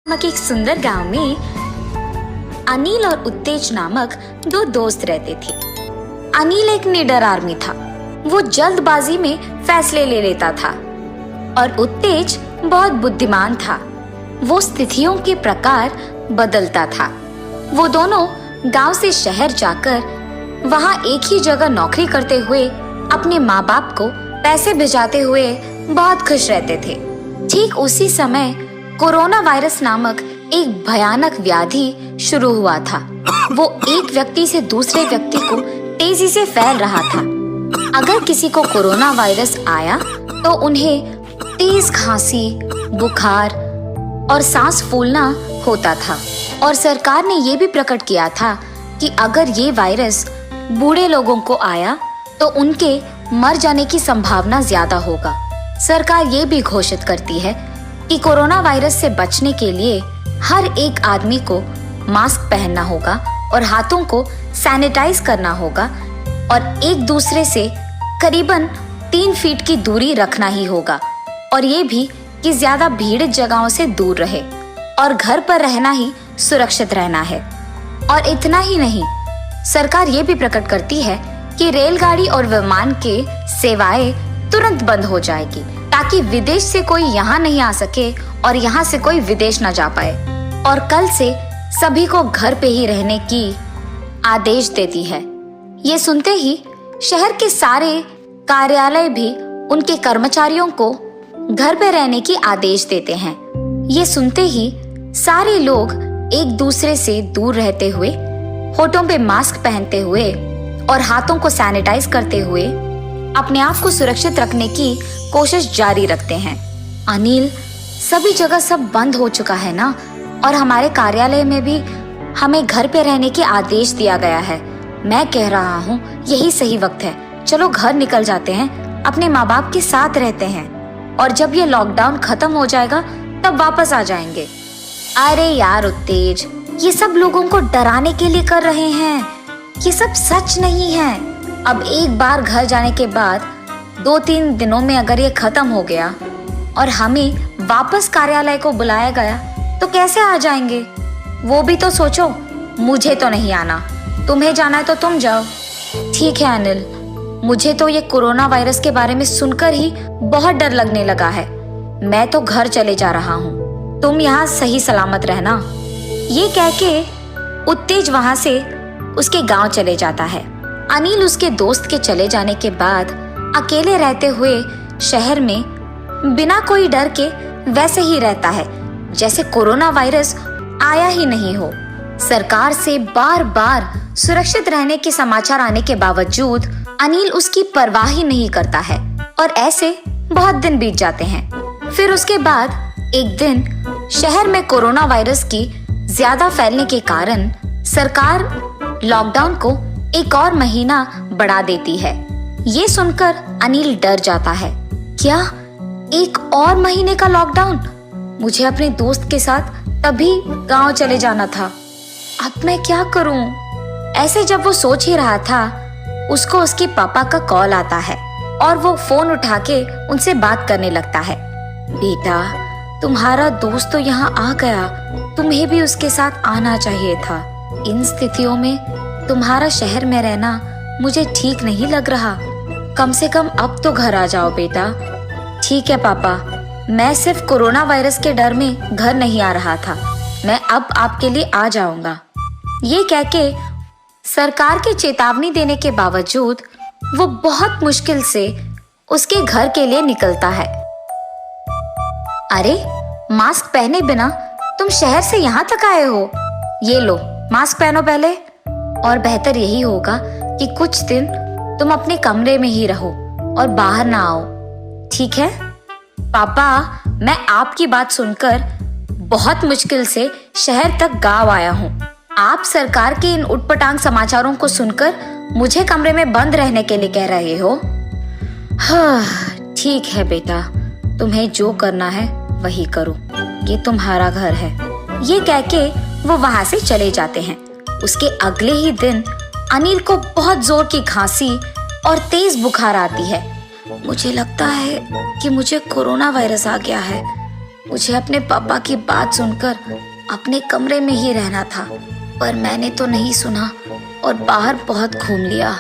नामक एक सुंदर गांव में अनिल और उत्तेज नामक दो दोस्त रहते थे। अनिल एक निडर आदमी था। वो जल्दबाजी में फैसले ले लेता था और उत्तेज बहुत बुद्धिमान था। वो स्थितियों के प्रकार बदलता था। वो दोनों गांव से शहर जाकर वहां एक ही जगह नौकरी करते हुए अपने माँ बाप को पैसे भिजाते हुए बहुत खुश रहते थे। ठीक उसी समय कोरोना वायरस नामक एक भयानक व्याधि शुरू हुआ था। वो एक व्यक्ति से दूसरे व्यक्ति को तेजी से फैल रहा था। अगर किसी को कोरोना वायरस आया तो उन्हें तेज खांसी, बुखार और सांस फूलना होता था। और सरकार ने ये भी प्रकट किया था कि अगर ये वायरस बूढ़े लोगों को आया तो उनके मर जाने की संभावना ज्यादा होगा। सरकार ये भी घोषित करती है कि कोरोना वायरस से बचने के लिए हर एक आदमी को मास्क पहनना होगा और हाथों को सैनिटाइज करना होगा और एक दूसरे से करीबन 3 फीट की दूरी रखना ही होगा। और ये भी कि ज्यादा भीड़ जगहों से दूर रहे और घर पर रहना ही सुरक्षित रहना है। और इतना ही नहीं, सरकार ये भी प्रकट करती है कि रेलगाड़ी और विमान के सेवाएं तुरंत बंद हो जाएगी ताकि विदेश से कोई यहाँ नहीं आ सके और यहाँ से कोई विदेश न जा पाए। और कल से सभी को घर पे ही रहने की आदेश देती है। ये सुनते ही शहर के सारे कार्यालय भी उनके कर्मचारियों को घर पे रहने की आदेश देते हैं। ये सुनते ही सारे लोग एक दूसरे से दूर रहते हुए, होठों पे मास्क पहनते हुए और हाथों को सैनिटाइज करते हुए अपने आप को सुरक्षित रखने की कोशिश जारी रखते हैं। अनिल, सभी जगह सब बंद हो चुका है ना, और हमारे कार्यालय में भी हमें घर पे रहने के आदेश दिया गया है। मैं कह रहा हूँ यही सही वक्त है। चलो घर निकल जाते हैं, अपने माँ बाप के साथ रहते हैं और जब ये लॉकडाउन खत्म हो जाएगा तब वापस आ जाएंगे। अरे यार उत्तेज, ये सब लोगों को डराने के लिए कर रहे हैं। ये सब सच नहीं है। अब एक बार घर जाने के बाद 2-3 दिनों में अगर ये खत्म हो गया और हमें वापस कार्यालय को बुलाया गया तो कैसे आ जाएंगे? वो भी तो सोचो। मुझे तो नहीं आना, तुम्हें जाना है तो तुम जाओ। ठीक है अनिल, मुझे तो ये कोरोना वायरस के बारे में सुनकर ही बहुत डर लगने लगा है। मैं तो घर चले जा रहा हूँ, तुम यहाँ सही सलामत रहना। ये कह के उत्तेज वहां से उसके गांव चले जाता है। अनिल उसके दोस्त के चले जाने के बाद अकेले रहते हुए शहर में बिना कोई डर के वैसे ही रहता है जैसे कोरोना वायरस आया ही नहीं हो। सरकार से बार बार सुरक्षित रहने के समाचार आने के बावजूद अनिल उसकी परवाह ही नहीं करता है और ऐसे बहुत दिन बीत जाते हैं। फिर उसके बाद एक दिन शहर में कोरोना वायरस की ज्यादा फैलने के कारण सरकार लॉकडाउन को एक और महीना बढ़ा देती है। ये सुनकर अनिल डर जाता है। क्या एक और महीने का लॉकडाउन? मुझे अपने दोस्त के साथ तभी गांव चले जाना था। अब मैं क्या करूं? ऐसे जब वो सोच ही रहा था, उसको उसके पापा का कॉल आता है और वो फोन उठा के उनसे बात करने लगता है। बेटा, तुम्हारा दोस्त तो यहाँ आ गया, तुम्हें भी उसके साथ आना चाहिए था। इन स्थितियों में तुम्हारा शहर में रहना मुझे ठीक नहीं लग रहा। कम से कम अब तो घर आ जाओ बेटा। ठीक है पापा, मैं सिर्फ कोरोना वायरस के डर में घर नहीं आ रहा था। मैं अब आपके लिए आ जाऊंगा। ये कह के सरकार के चेतावनी देने के बावजूद वो बहुत मुश्किल से उसके घर के लिए निकलता है। अरे, मास्क पहने बिना तुम शहर से यहाँ तक आए हो? ये लो, मास्क पहनो पहले। और बेहतर यही होगा कि कुछ दिन तुम अपने कमरे में ही रहो और बाहर ना आओ, ठीक है? पापा, मैं आपकी बात सुनकर बहुत मुश्किल से शहर तक गांव आया हूँ। आप सरकार के इन उटपटांग समाचारों को सुनकर मुझे कमरे में बंद रहने के लिए कह रहे हो? हाँ, ठीक है बेटा, तुम्हें जो करना है वही करो, ये तुम्हारा घर है। ये कह के वो वहां से चले जाते हैं। उसके अगले ही दिन अनिल को बहुत जोर की खांसी और तेज बुखार आती है। मुझे लगता है कि मुझे कोरोना वायरस आ गया है। मुझे अपने पापा की बात सुनकर अपने कमरे में ही रहना था, पर मैंने तो नहीं सुना और बाहर बहुत घूम लिया।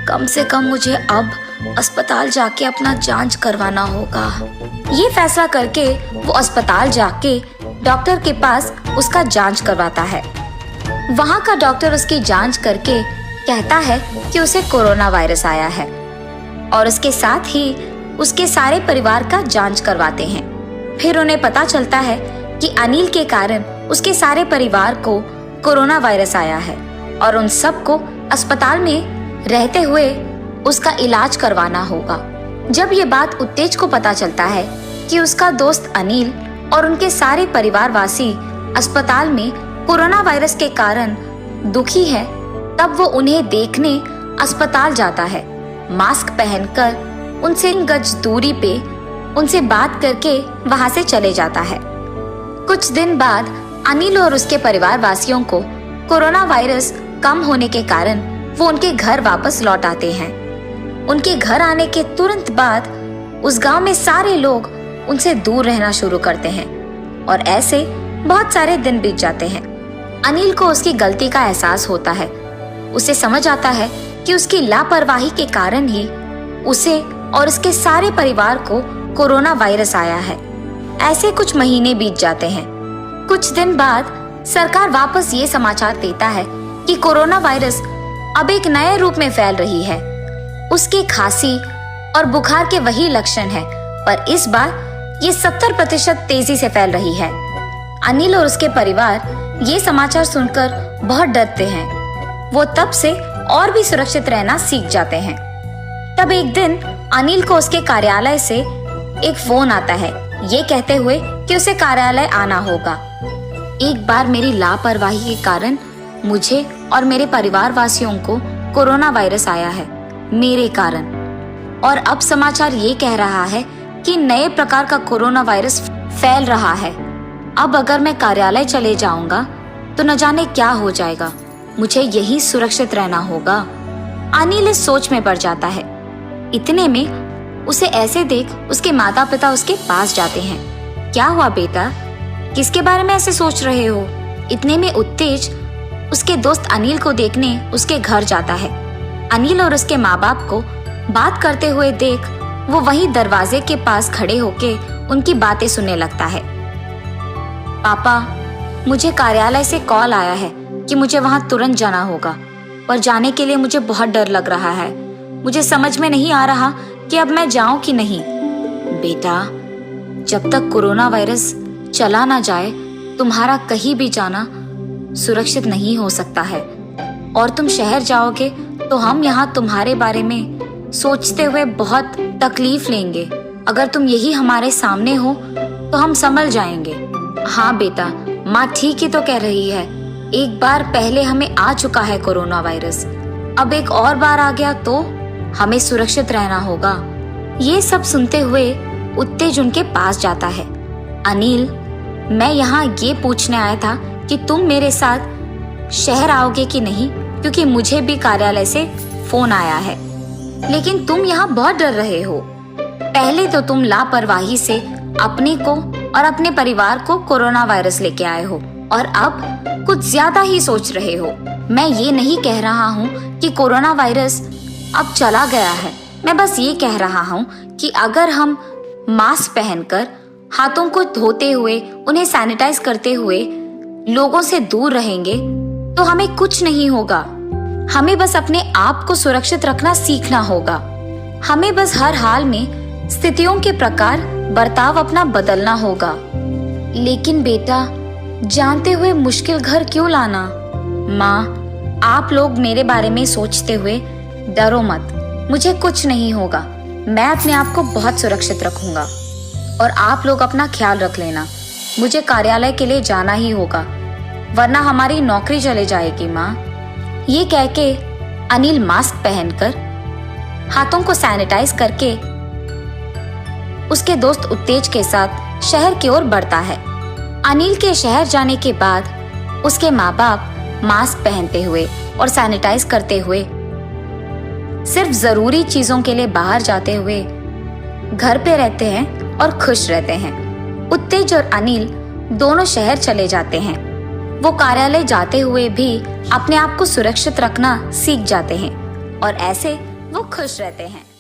कम से कम मुझे अब अस्पताल जाके अपना जांच करवाना होगा। ये फैसला करके वो अस्पताल जाके डॉक्टर के पास उसका जांच करवाता है। वहाँ का डॉक्टर उसकी जांच करके कहता है कि उसे कोरोना वायरस आया है और उसके साथ ही उसके सारे परिवार का जांच करवाते हैं। फिर उन्हें पता चलता है कि अनिल के कारण उसके सारे परिवार को कोरोना वायरस आया है और उन सबको अस्पताल में रहते हुए उसका इलाज करवाना होगा। जब ये बात उत्तेज को पता चलता है कि उसका दोस्त अनिल और उनके सारे परिवारवासी अस्पताल में कोरोना वायरस के कारण दुखी है, तब वो उन्हें देखने अस्पताल जाता है। मास्क पहनकर उनसे गज दूरी पे उनसे बात करके वहां से चले जाता है। कुछ दिन बाद अनिल और उसके परिवार वासियों को कोरोना वायरस कम होने के कारण वो उनके घर वापस लौट आते हैं। उनके घर आने के तुरंत बाद उस गांव में सारे लोग उनसे दूर रहना शुरू करते हैं और ऐसे बहुत सारे दिन बीत जाते हैं। अनिल को उसकी गलती का एहसास होता है। उसे समझ आता है कि उसकी लापरवाही के कारण ही उसे और उसके सारे परिवार को कोरोना वायरस आया है। ऐसे कुछ महीने बीत जाते हैं। कुछ दिन बाद सरकार वापस ये समाचार देता है कि कोरोना वायरस अब एक नए रूप में फैल रही है। उसके खांसी और बुखार के वही लक्षण हैं, पर इस बार ये 70% तेजी से फैल रही है। अनिल और उसके परिवार ये समाचार सुनकर बहुत डरते हैं। वो तब से और भी सुरक्षित रहना सीख जाते हैं। तब एक दिन अनिल को उसके कार्यालय से एक फोन आता है, ये कहते हुए कि उसे कार्यालय आना होगा। एक बार मेरी लापरवाही के कारण मुझे और मेरे परिवार वासियों को कोरोना वायरस आया है, मेरे कारण। और अब समाचार ये कह रहा है कि नए प्रकार का कोरोना वायरस फैल रहा है। अब अगर मैं कार्यालय चले जाऊंगा तो न जाने क्या हो जाएगा। मुझे यही सुरक्षित रहना होगा। अनिल इस सोच में पड़ जाता है। इतने में उसे ऐसे देख उसके माता पिता उसके पास जाते हैं। क्या हुआ बेटा, किसके बारे में ऐसे सोच रहे हो? इतने में उत्तेज उसके दोस्त अनिल को देखने उसके घर जाता है। अनिल और उसके माँ बाप को बात करते हुए देख वो वहीं दरवाजे के पास खड़े होके उनकी बातें सुनने लगता है। पापा, मुझे कार्यालय से कॉल आया है कि मुझे वहां तुरंत जाना होगा, पर जाने के लिए मुझे बहुत डर लग रहा है। मुझे समझ में नहीं आ रहा कि अब मैं जाऊं कि नहीं। बेटा, जब तक कोरोना वायरस चला ना जाए तुम्हारा कहीं भी जाना सुरक्षित नहीं हो सकता है। और तुम शहर जाओगे तो हम यहाँ तुम्हारे बारे में सोचते हुए बहुत तकलीफ लेंगे। अगर तुम यही हमारे सामने हो तो हम संभल जाएंगे। हाँ बेटा, माँ ठीक ही तो कह रही है। एक बार पहले हमें आ चुका है कोरोना वायरस, अब एक और बार आ गया तो हमें सुरक्षित रहना होगा। ये सब सुनते हुए उत्तेज उनके पास जाता है। अनिल, मैं यहाँ ये पूछने आया था कि तुम मेरे साथ शहर आओगे कि नहीं, क्योंकि मुझे भी कार्यालय से फोन आया है। लेकिन तुम यहाँ बहुत डर रहे हो। पहले तो तुम लापरवाही से अपने को और अपने परिवार को कोरोना वायरस लेके आए हो और अब कुछ ज्यादा ही सोच रहे हो। मैं ये नहीं कह रहा हूँ कि कोरोना वायरस अब चला गया है। मैं बस ये कह रहा हूँ कि अगर हम मास्क पहनकर हाथों को धोते हुए उन्हें सैनिटाइज करते हुए लोगों से दूर रहेंगे तो हमें कुछ नहीं होगा। हमें बस अपने आप को सुरक्षित रखना सीखना होगा। हमें बस हर हाल में स्थितियों के प्रकार बर्ताव अपना बदलना होगा। लेकिन बेटा, जानते हुए मुश्किल घर क्यों लाना? माँ, आप लोग मेरे बारे में सोचते हुए डरो मत। मुझे कुछ नहीं होगा। मैं अपने आप को बहुत सुरक्षित रखूंगा और आप लोग अपना ख्याल रख लेना। मुझे कार्यालय के लिए जाना ही होगा, वरना हमारी नौकरी चले जाएगी माँ। ये कह के अनिल मास्क पहनकर हाथों को सैनिटाइज करके उसके दोस्त उत्तेज के साथ शहर की ओर बढ़ता है। अनिल के शहर जाने के बाद उसके माँ बाप मास्क पहनते हुए और सैनिटाइज करते हुए सिर्फ जरूरी चीजों के लिए बाहर जाते हुए घर पे रहते हैं और खुश रहते हैं। उत्तेज और अनिल दोनों शहर चले जाते हैं। वो कार्यालय जाते हुए भी अपने आप को सुरक्षित रखना सीख जाते हैं और ऐसे वो खुश रहते हैं।